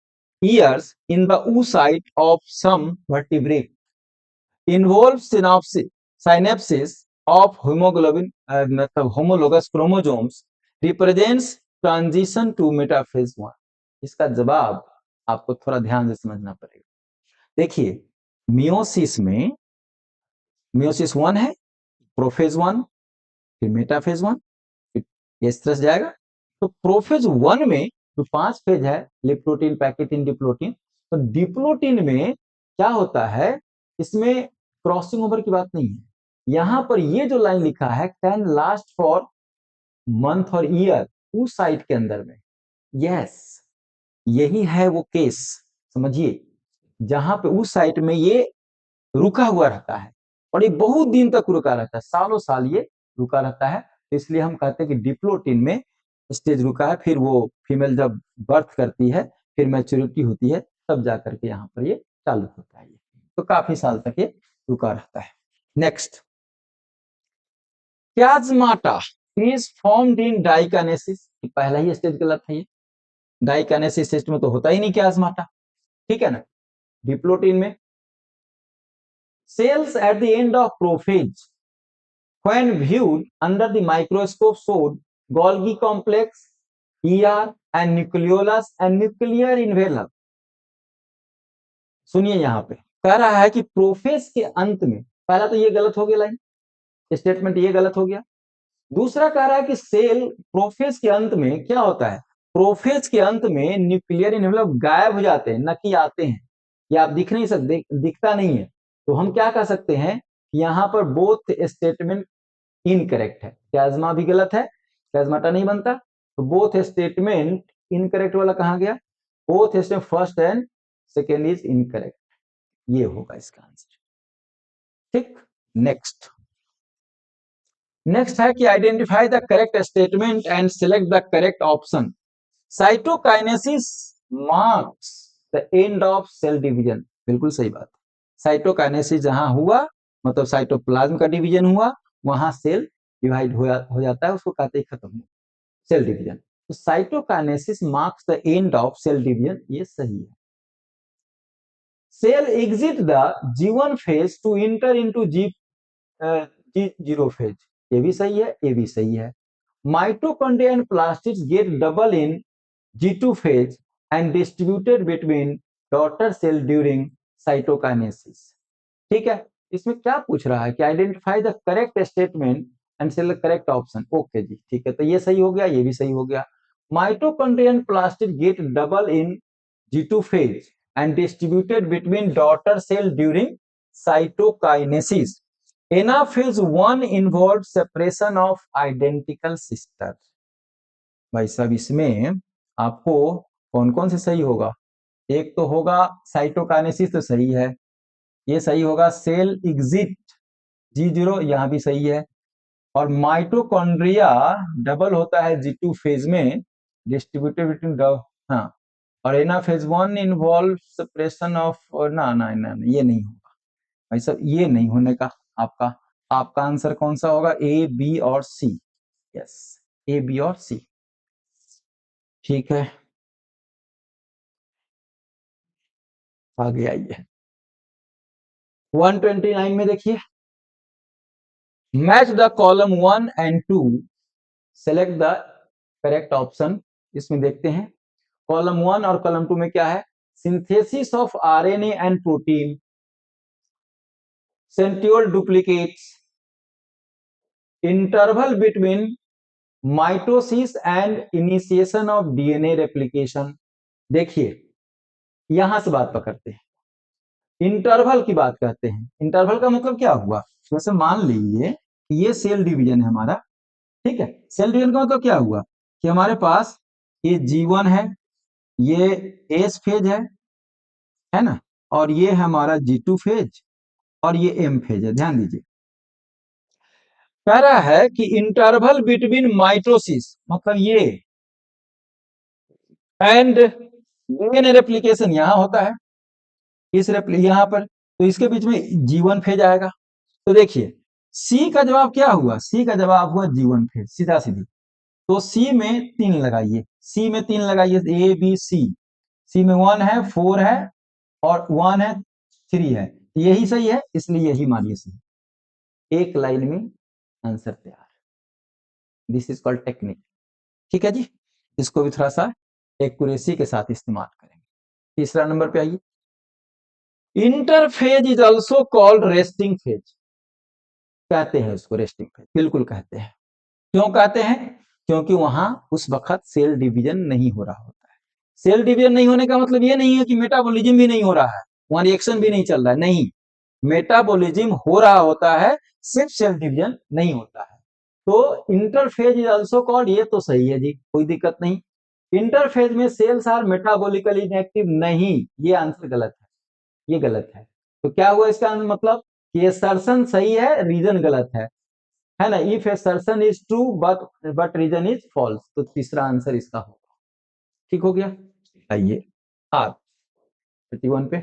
years in the oocyte of some vertebrate, involves synapses of hemoglobin मतलब homologous chromosomes, represents transition to metaphase 1। इसका जवाब आपको थोड़ा ध्यान से समझना पड़ेगा। देखिए मियोसिस में मियोसिस 1 है, प्रोफेज 1, फिर मेटाफेज 1, फिर इस तरह से जाएगा। तो प्रोफेज 1 में जो 5 फेज है, लिप्टोटिन, पैकेटिन, डिप्लोटिन, तो डिप्लोटिन में क्या होता है, इसमें क्रॉसिंग ओवर की बात नहीं है। यहां पर ये जो लाइन लिखा है कैन लास्ट फॉर मंथ और ईयर, उस साइट के अंदर में, यस यही है वो केस। समझिए, जहां पे उस साइट में ये रुका हुआ रहता है और ये बहुत दिन तक रुका रहता है, सालों साल ये रुका रहता है। तो इसलिए हम कहते हैं कि डिप्लोटिन में स्टेज रुका है, फिर वो फीमेल जब बर्थ करती है, फिर मैच्योरिटी होती है, तब जाकर के यहाँ पर ये चालू होता है। तो काफी साल तक ये रुका रहता है। Next, chiasmata is formed in diakinesis. पहला ही स्टेज गलत है, ये डाइकानेसिस स्टेज में तो होता ही नहीं प्लाज्माटा। ठीक है ना। डिप्लोटिन में cells at the end of prophase when viewed under the microscope showed Golgi complex, ER and nucleolus and nuclear envelope। सुनिए यहां पे कह रहा है कि प्रोफेज के अंत में, पहला तो ये गलत हो गया, लाइन स्टेटमेंट ये गलत हो गया। दूसरा कह रहा है कि सेल प्रोफेज के अंत में क्या होता है, प्रोफेज के अंत में न्यूक्लियर इन्वेलप गायब हो जाते हैं, न कि आते हैं। ये आप दिख नहीं सकते, दिखता नहीं है। तो हम क्या कह सकते हैं, यहां पर बोथ स्टेटमेंट इनकरेक्ट है। प्लाज्मा भी गलत है, प्लाज्माटा नहीं बनता। तो बोथ स्टेटमेंट इनकरेक्ट वाला कहां गया, both statement first and second is incorrect, ये होगा इसका आंसर। ठीक, नेक्स्ट नेक्स्ट है कि identify the correct statement and select the correct option. Cytokinesis marks the end of cell division. बिल्कुल सही बात। साइटोकाइनेसिस जहां हुआ मतलब साइटोप्लाज्म का डिवीजन हुआ, वहां सेल डिवाइड हो जाता है, उसको कहते हैं खत्म हुआ, सेल डिवीजन। तो cytokinesis marks the end of cell division, ये सही है। Cell exit the G1 phase to enter into G0 phase, ये भी सही है, ये भी सही है। Mitochondria and plastids get double in G2 phase and distributed between daughter cell during cytokinesis। ठीक है, इसमें क्या पूछ रहा है कि identify the correct statement and select correct option. Okay जी, ठीक है, तो ये सही हो गया, ये भी सही हो गया। Mitochondria and plastid get double in G2 phase and distributed between daughter cell during cytokinesis। Anaphase 1 involved separation of identical sisters। भाई साहब इसमें आपको कौन कौन से सही होगा, एक तो होगा साइटोकाइनेसिस तो सही है, ये सही होगा। सेल एग्जिट G0, यहाँ भी सही है। और माइटोकॉन्ड्रिया डबल होता है G2 फेज में, डिस्ट्रीब्यूटेड बिटवीन हाँ। और एनाफेज 1 इन्वॉल्व सप्रेशन ऑफ, ना ना ना ना, ये नहीं होगा भाई साहब, ये नहीं होने का। आपका आपका आंसर कौन सा होगा? ए, बी और सी। यस, ए, बी और सी। ठीक है, आगे आइए। 129 में देखिए, match the column 1 and 2, select the correct option. इसमें देखते हैं कॉलम 1 और कॉलम 2 में क्या है। Synthesis of RNA and protein, centriole duplicates, interval between mitosis and initiation of DNA replication. देखिए, यहां से बात पकड़ते हैं, इंटरवल की बात करते हैं। इंटरवल का मतलब क्या हुआ? जैसे मान लीजिए ये सेल डिवीजन है हमारा, ठीक है। सेल डिवीजन का मतलब क्या हुआ कि हमारे पास ये G1 है, ये एस फेज है ना, और ये है हमारा G2 फेज, और ये एम फेज है। ध्यान दीजिए, कह रहा है कि इंटरवल बिटवीन माइटोसिस मतलब ये एंड डीएनए रेप्लिकेशन यहां होता है, इस यहां पर, तो इसके बीच में G1 फेज आएगा। तो देखिए, सी का जवाब क्या हुआ? सी का जवाब हुआ G1 फेज, सीधा सीधी। तो सी में 3 लगाइए, सी में 3 लगाइए, ए बी सी। सी में 1 है, 4 है, और 1 है, 3 है। यही सही है, इसलिए यही मानिए सही। एक लाइन में आंसर तैयार। This is called technique. ठीक है जी, इसको भी थोड़ा सा एक्यूरेसी के साथ इस्तेमाल करेंगे। तीसरा नंबर पे आइए। Interphase is also called resting phase, कहते हैं उसको रेस्टिंग फेज, बिल्कुल कहते हैं। क्यों कहते हैं? क्योंकि वहां उस वक्त सेल डिवीजन नहीं हो रहा होता है। सेल डिवीजन नहीं होने का मतलब ये नहीं है कि मेटाबॉलिज्म भी नहीं हो रहा है, वहां रिएक्शन भी नहीं चल रहा है, नहीं। मेटाबॉलिज्म हो रहा होता है, सिर्फ सेल डिवीजन नहीं होता है। तो इंटरफेज इज आल्सो कॉल्ड, ये तो सही है जी, कोई दिक्कत नहीं। इंटरफेज में सेल्स आर मेटाबॉलिकली इनएक्टिव नहीं, ये आंसर गलत है, ये गलत है। तो क्या हुआ इसका मतलब? ये असर्शन सही है, रीजन गलत है ना। If assertion is true but reason is false, तो तीसरा आंसर इसका होगा। ठीक हो गया। आइए आप 31 पे।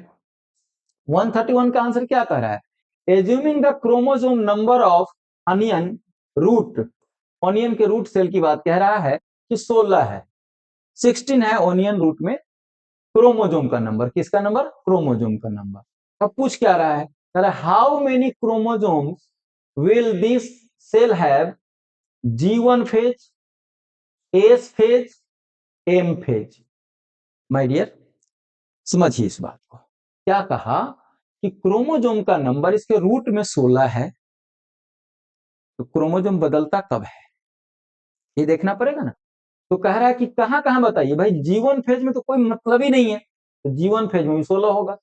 131 का आंसर क्या कह रहा है? Assuming the chromosome number of onion root, onion के रूट सेल की बात कह रहा है कि 16 है, 16 है ओनियन रूट में क्रोमोसोम का नंबर। किसका नंबर? क्रोमोसोम का नंबर। अब पूछ क्या रहा है? कह रहा है how many chromosomes will this cell have, G1 phase, S phase, M phase. My dear, समझिए इस बात को। क्या कहा कि क्रोमोसोम का नंबर इसके रूट में 16 है, तो क्रोमोसोम बदलता कब है ये देखना पड़ेगा ना। तो कह रहा है कि कहां कहां बताइए भाई, G1 फेज में तो कोई मतलब ही नहीं है, तो G1 फेज में भी 16 होगा,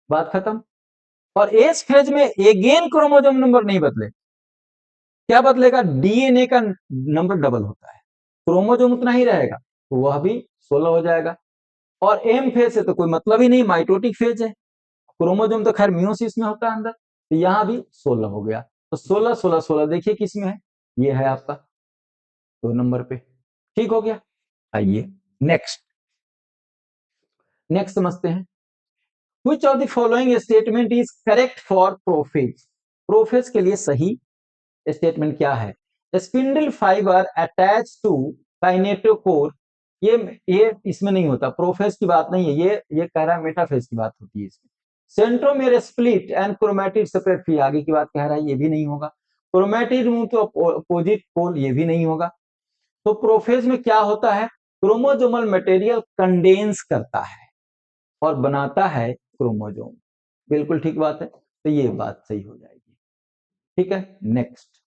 बात खत्म। और एस फेज में एगेन क्रोमोसोम नंबर नहीं बदले, क्या बदलेगा? डीएनए का नंबर डबल होता है, क्रोमोसोम उतना ही रहेगा, तो वह भी 16 हो जाएगा। और एम फेज से तो कोई मतलब ही नहीं, माइटोटिक फेज है, क्रोमोसोम तो खैर मियोसिस में होता है अंदर, तो यहां भी 16 हो गया। तो 16 16 16 देखिए किस में है, ये है आपका 2 नंबर पे। ठीक हो गया। आइए नेक्स्ट, नेक्स्ट समझते हैं। Which of the following statement is correct for prophase? Prophase के लिए सही स्टेटमेंट क्या है? Spindle fibre attach to kinetochore, ये इसमें नहीं होता, प्रोफेज की बात नहीं है, ये कह रहा है मेटाफेज की बात होती है इसमें। Centromere split and chromatid separate, फिर आगे की बात कह रहा है, ये भी नहीं होगा। Chromatid move to opposite pole, ये भी नहीं होगा। तो प्रोफेज में क्या होता है? क्रोमोजोमल मटेरियल कंडेंस करता है और बनाता है क्रोमोजोम। बिल्कुल ठीक बात है, तो ये बात सही हो जाएगी। ठीक है, next.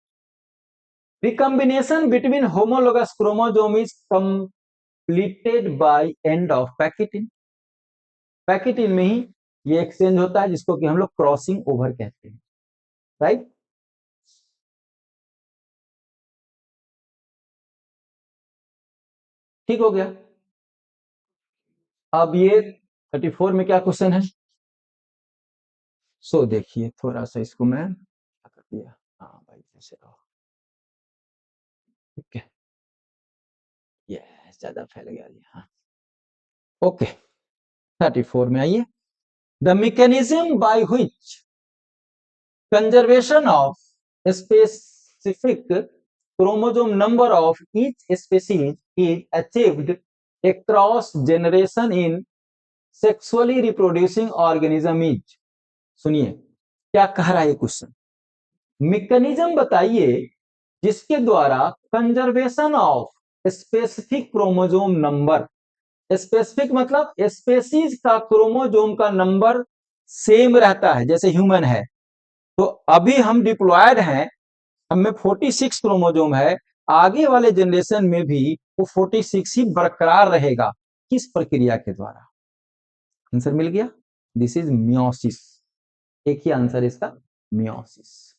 Recombination between homologous chromosome is completed by end of pachytene. Pachytene में ही ये एक्सचेंज होता है, जिसको कि हम लोग क्रॉसिंग ओवर कहते हैं, राइट। ठीक हो गया। अब ये 34 में क्या क्वेश्चन है? सो देखिए थोड़ा सा इसको मैं कर दिया, हाँ भाई ऐसे रहो, ठीक है, ये ज्यादा फैल गया ये, हाँ ओके। 34 में आइए, the mechanism by which conservation of specific chromosome number of each species is achieved across generation in sexually reproducing organism is। सुनिए क्या कह रहा है ये क्वेश्चन, मैकेनिज्म बताइए जिसके द्वारा conservation of specific chromosome number, specific मतलब स्पेसीज का क्रोमोजोम का नंबर सेम रहता है, जैसे ह्यूमन है तो अभी हम डिप्लॉयड हैं, हमें 46 क्रोमोजोम है, आगे वाले जनरेशन में भी वो 46 ही बरकरार रहेगा, किस प्रक्रिया के द्वारा? आंसर मिल गया, दिस इज मियोसिस, एक ही आंसर इसका, मियोसिस।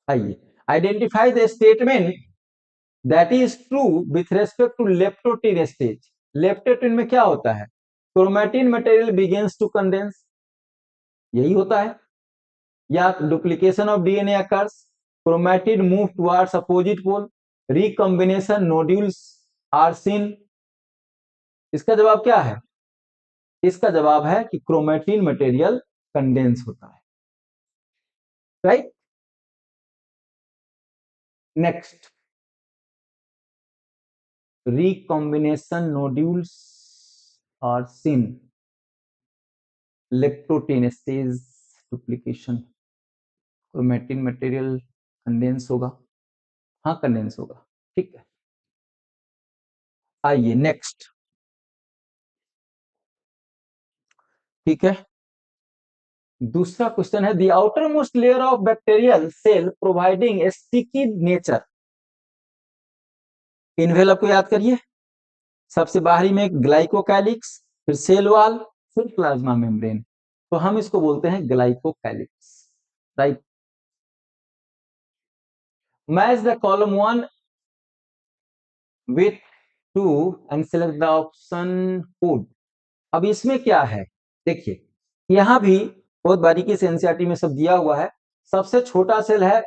आइए, identify the statement that is true with respect to leptotene stage. Leptotene में क्या होता है? Chromatin material begins to condense, यही होता है, या duplication of DNA occurs, chromatid move towards opposite pole, recombination nodules are seen. इसका जवाब क्या है? इसका जवाब है कि क्रोमैटिन मटेरियल कंडेंस होता है, right. Next, recombination nodules are seen, leptotene stage duplication, chromatin material condense होगा, हाँ कंडेंस होगा, ठीक है। आइए नेक्स्ट, ठीक है, दूसरा क्वेश्चन है, the outermost layer of bacterial cell providing sticky nature. Envelope को याद करिए, सबसे बाहरी में ग्लाइकोकैलिक्स, फिर सेल वॉल, फिर प्लाज्मा मेम्ब्रेन, तो हम इसको बोलते हैं glycocalyx, right. Match the column 1 with 2 and select the option code. अब इसमें क्या है, देखिए यहां भी बहुत बारीकी से एनसीईआरटी में सब दिया हुआ है। सबसे छोटा सेल है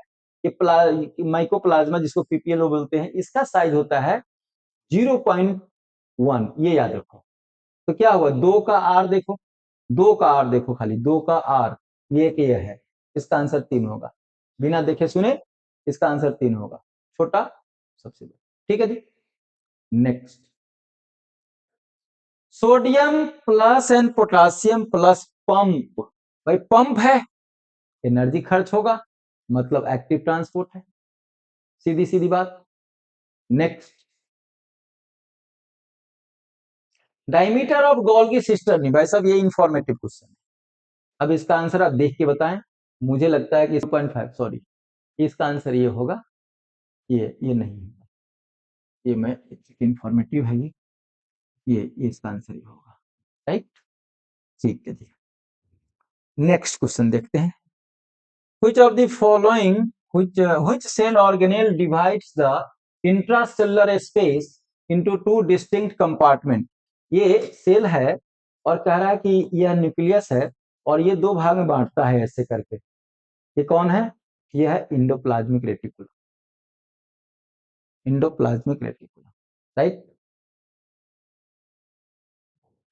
माइकोप्लाज्मा, जिसको पीपीएलओ बोलते हैं, इसका साइज होता है 0.1, ये याद रखो। तो क्या हुआ, 2 का आर देखो, 2 का आर देखो, खाली 2 का आर, ये है, इसका आंसर 3 होगा, बिना देखे सुने इसका आंसर 3 होगा, छोटा सबसे बड़ा, ठीक है जी। Next, sodium plus and potassium plus pump, भाई पंप है, एनर्जी खर्च होगा, मतलब एक्टिव ट्रांसपोर्ट है, सीधी सीधी बात। Next, diameter of Golgi cisternae, भाई साहब ये इंफॉर्मेटिव क्वेश्चन है, अब इसका आंसर आप देख के बताएं, मुझे लगता है कि 2.5, सॉरी, इसका आंसर ये होगा, ये नहीं होगा, ये मैं इंफॉर्मेटिव है, ये इसका आंसर ये होगा, राइट, ठीक है जी। नेक्स्ट क्वेश्चन देखते हैं, which of the following which cell organelle divides the intracellular space into two distinct compartment। ये सेल है और कह रहा है कि यह न्यूक्लियस है और ये दो भाग में बांटता है ऐसे करके, ये कौन है? यह है endoplasmic reticulum, endoplasmic reticulum, right.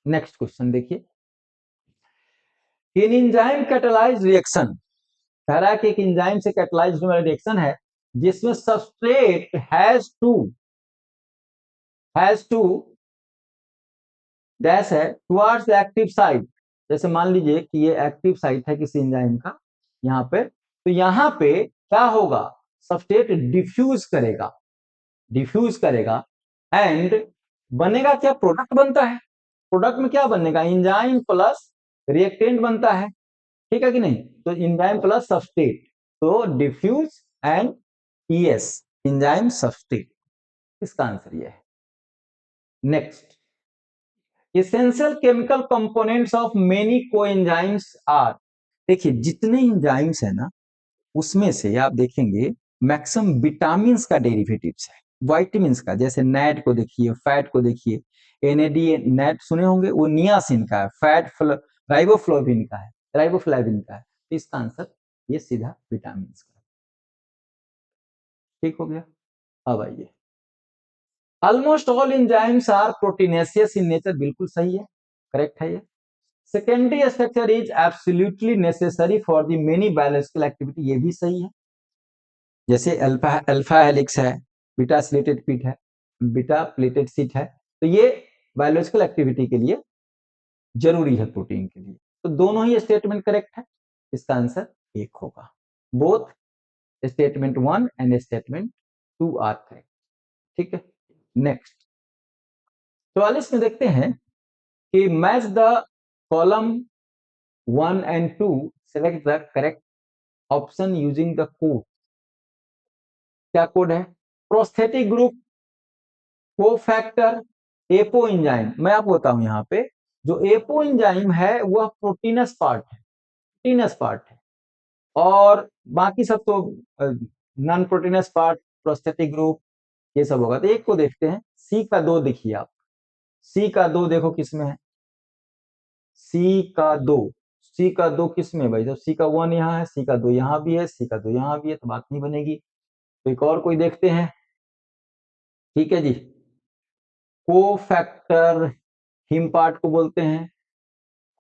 Next question देखिए, इन एंजाइम कैटालाइज रिएक्शन, कह रहा है कि एक एंजाइम से कैटालाइज होने वाला रिएक्शन है जिसमें सबस्ट्रेट हैज टू डैश है टुवर्ड्स द एक्टिव साइट। जैसे मान लीजिए कि ये एक्टिव साइट है किसी एंजाइम का यहाँ पे, तो यहाँ पे क्या होगा, सबस्ट्रेट डिफ्यूज करेगा एंड बनेगा क्या, प्रोडक्ट बनता है। प्रोडक्ट में क्या बनेगा, एंजाइम प्लस रिएक्टेंट बनता है, ठीक है कि नहीं, तो एंजाइम प्लस सबस्ट्रेट, तो diffuse and ES, enzyme substrate, इसका आंसर ये है। Next, essential chemical components of many coenzymes are, देखिए जितने एंजाइम्स है ना उसमें से आप देखेंगे मैक्सिमम विटामिन का डेरिवेटिव्स है, विटामिन का, जैसे नैट को देखिए, फैट को देखिए, NAD सुने होंगे, वो नियासिन का है, राइबोफ्लोविन का है, राइबोफ्लाविन का है। तो इसका आंसर ये सीधा विटामिन का। ठीक हो गया। अब आइए, almost all enzymes are proteinaceous in nature, बिल्कुल सही है, करेक्ट है ये। Secondary structure is absolutely necessary for the many biological activity, ये भी सही है। जैसे अल्फा हेलिक्स है, बीटा प्लेटेड पीट है, बीटा प्लेटेड सीट है, तो ये बायोलॉजिकल एक्टिविटी के लिए जरूरी है प्रोटीन के लिए। तो दोनों ही स्टेटमेंट करेक्ट है, इसका आंसर एक होगा। Both statement 1 and statement 2 are correct. ठीक है, नेक्स्ट 44 में देखते हैं कि match the column 1 and 2, select the correct option using the code. क्या कोड है? Prosthetic group, cofactor, apoenzyme. मैं आपको बताऊं, यहाँ पे जो एपो एंजाइम है वह प्रोटीनस पार्ट है, प्रोटीनस पार्ट है, और बाकी सब तो non proteins part, prosthetic group, ये सब होगा। तो एक को देखते हैं, सी का 2 देखिए आप, सी का 2 देखो किसमें है, सी का 2, सी का 2 किसमें भाई? जब सी का 1 यहाँ है, सी का 2 यहाँ भी है, सी का 2 यहाँ भी है, तो बात नहीं बनेगी। तो एक और कोई देखते हैं, ठीक है जी, कोफैक्टर हिम पार्ट को बोलते हैं,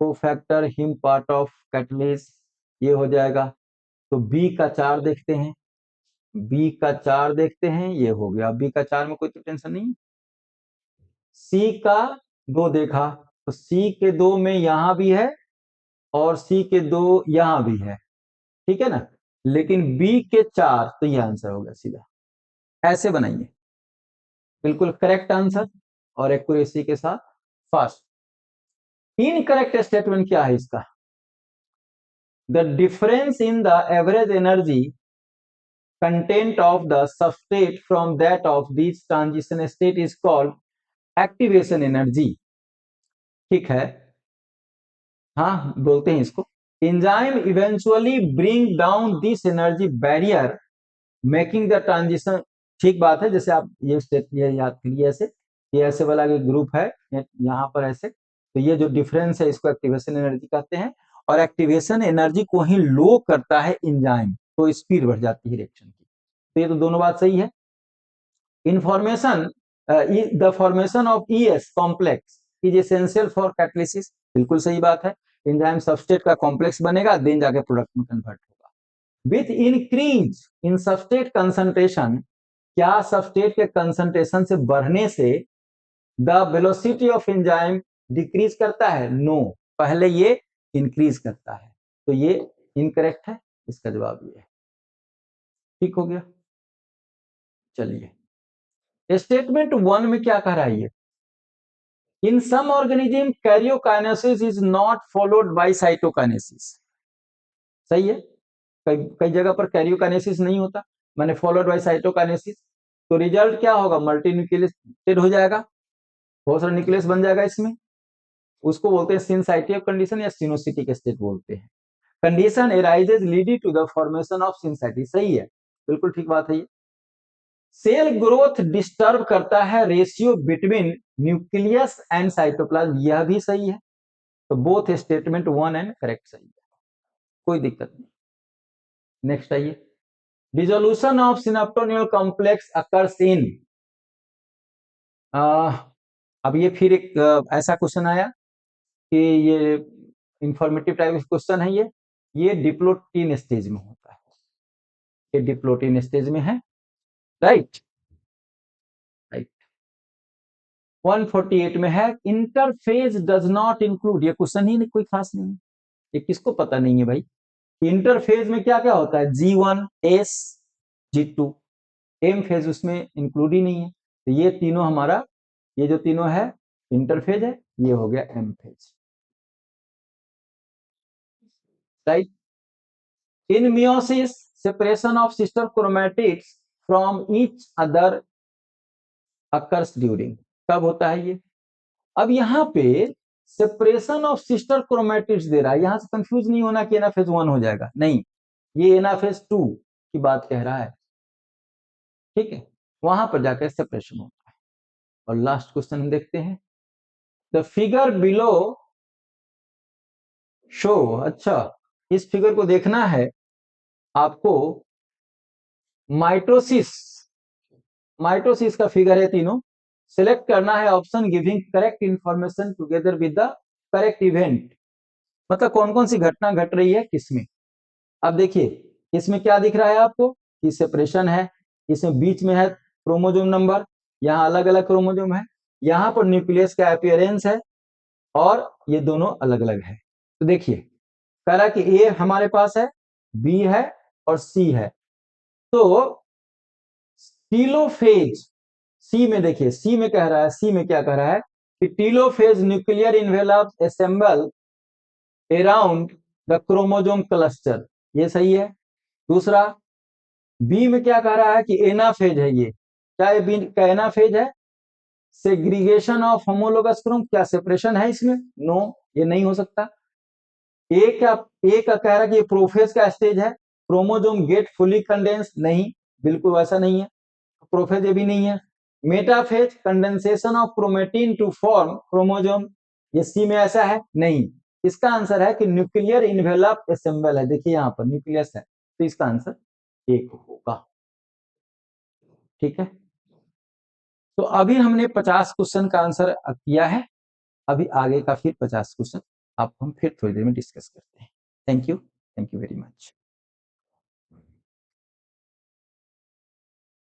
कोफैक्टर हिम पार्ट ऑफ कैटलिस, ये हो जाएगा। तो बी का 4 देखते हैं, बी का 4 देखते हैं, ये हो गया। बी का 4 में कोई तो टेंशन नहीं है। सी का 2 देखा, तो सी के 2 में यहां भी है और सी के 2 यहां भी है, ठीक है ना। लेकिन बी के 4, तो ये आंसर हो गया सीधा। ऐसे बनाइए, बिल्कुल करेक्ट आंसर और एक्यूरेसी के साथ फास्ट। इनकरेक्ट स्टेटमेंट क्या है इसका? The difference in the average energy content of the substrate from that of this transition state is called activation energy. ठीक है, हाँ बोलते हैं इसको। Enzyme eventually bring down this energy barrier making the transition. ठीक बात है, जैसे आप ये स्टेप ये याद करिए, ऐसे ये ऐसे वाला एक ग्रुप है यहाँ पर ऐसे, तो ये जो डिफरेंस है इसको एक्टिवेशन एनर्जी कहते हैं, और एक्टिवेशन एनर्जी को ही लो करता है एंजाइम, तो स्पीड बढ़ जाती है रिएक्शन की। तो ये तो दोनों बात सही है। Information the formation of ES complex is essential for catalysis, बिल्कुल सही बात है। एंजाइम सबस्ट्रेट का कॉम्प्लेक्स बनेगा, देन जाके प्रोडक्ट में कन्वर्ट होगा। With increase in substrate concentration, क्या सबस्ट्रेट के कंसंट्रेशन से बढ़ने से the velocity of enzyme decrease करता है? नो, पहले ये इंक्रीज करता है, तो ये इनकरेक्ट है, इसका जवाब ये है। ठीक हो गया। चलिए, स्टेटमेंट 1 में क्या कह रहा है ये? In some organism karyokinesis is not followed by cytokinesis. सही है, कई कई जगह पर कैरियोकाइनेसिस नहीं होता, मैंने फॉलोड बाय साइटोकाइनेसिस, तो रिजल्ट क्या होगा? मल्टी न्यूक्लियस हो जाएगा, बहुत सारा न्यूक्लियस बन जाएगा इसमें। उसको बोलते हैं सिनसाइटिक कंडीशन या सिनोसिटिक स्टेट बोलते हैं। Condition arises leading to the formation of syncytium. सही है, बिल्कुल ठीक बात है ये। सेल ग्रोथ डिस्टर्ब करता है ratio between nucleus and cytoplasm, यह भी सही है। तो बोथ स्टेटमेंट 1 एंड करेक्ट सही है, कोई दिक्कत नहीं। नेक्स्ट आइए, dissolution of synaptonemal complex occurs in. अब ये फिर एक ऐसा क्वेश्चन आया कि ये इंफॉर्मेटिव टाइप ऑफ क्वेश्चन है, ये डिप्लोटीन स्टेज में होता है, ये डिप्लोटीन स्टेज में है, राइट राइट। 148 में है, इंटरफेज डज नॉट इंक्लूड, ये क्वेश्चन ही नहीं, कोई खास नहीं है, ये किसको पता नहीं है भाई। इंटरफेज में क्या क्या होता है? G1 S G2, M phase उसमें इंक्लूड ही नहीं है, तो ये तीनों हमारा, ये जो तीनों है इंटरफेज है, ये हो गया M phase, right. In meiosis separation of sister chromatids from each other occurs during, कब होता है ये? अब यहाँ पे सेपरेशन ऑफ सिस्टर क्रोमैटिड्स दे रहा है, यहां से कंफ्यूज नहीं होना कि एनाफेज 1 हो जाएगा, नहीं, ये एनाफेज 2 की बात कह रहा है, ठीक है, वहां पर जाकर सेपरेशन होता है। और लास्ट क्वेश्चन हम देखते हैं, द फिगर बिलो शो, अच्छा इस फिगर को देखना है आपको, माइटोसिस, माइटोसिस का फिगर है तीनों, सिलेक्ट करना है option giving correct information together with the correct event, मतलब कौन कौन सी घटना घट रही है किसमें। अब देखिए इसमें क्या दिख रहा है आपको कि सेपरेशन है, इसमें बीच में है क्रोमोजोम नंबर, यहाँ अलग अलग क्रोमोजोम है, यहाँ पर न्यूक्लियस का अपीयरेंस है और ये दोनों अलग अलग है। तो देखिए कह रहा है कि ए हमारे पास है, बी है और सी है। तो टीलोफेज, सी में देखिए, सी में कह रहा है, सी में क्या कह रहा है कि telophase nuclear envelope assemble around the chromosome cluster, ये सही है। दूसरा बी में क्या कह रहा है कि एनाफेज है, ये क्या ये बी का एनाफेज है, सेग्रीगेशन ऑफ होमोलोगस क्रोम, क्या सेपरेशन है इसमें, नो ये नहीं हो सकता। ए क्या, ए का कह रहा है कि ये प्रोफेज का स्टेज है, क्रोमोजोम गेट फुली कंडेंस, नहीं बिल्कुल वैसा नहीं है, प्रोफेज ये भी नहीं है। Metaphase condensation of chromatin to form chromosome, ये सी में ऐसा है, नहीं। इसका आंसर है कि न्यूक्लियर इन्वेलप असेंबल है, देखिए यहाँ पर न्यूक्लियस है, तो इसका आंसर एक होगा। ठीक है, तो अभी हमने 50 क्वेश्चन का आंसर किया है, अभी आगे का फिर 50 क्वेश्चन आप हम फिर थोड़ी देर में डिस्कस करते हैं। Thank you very much.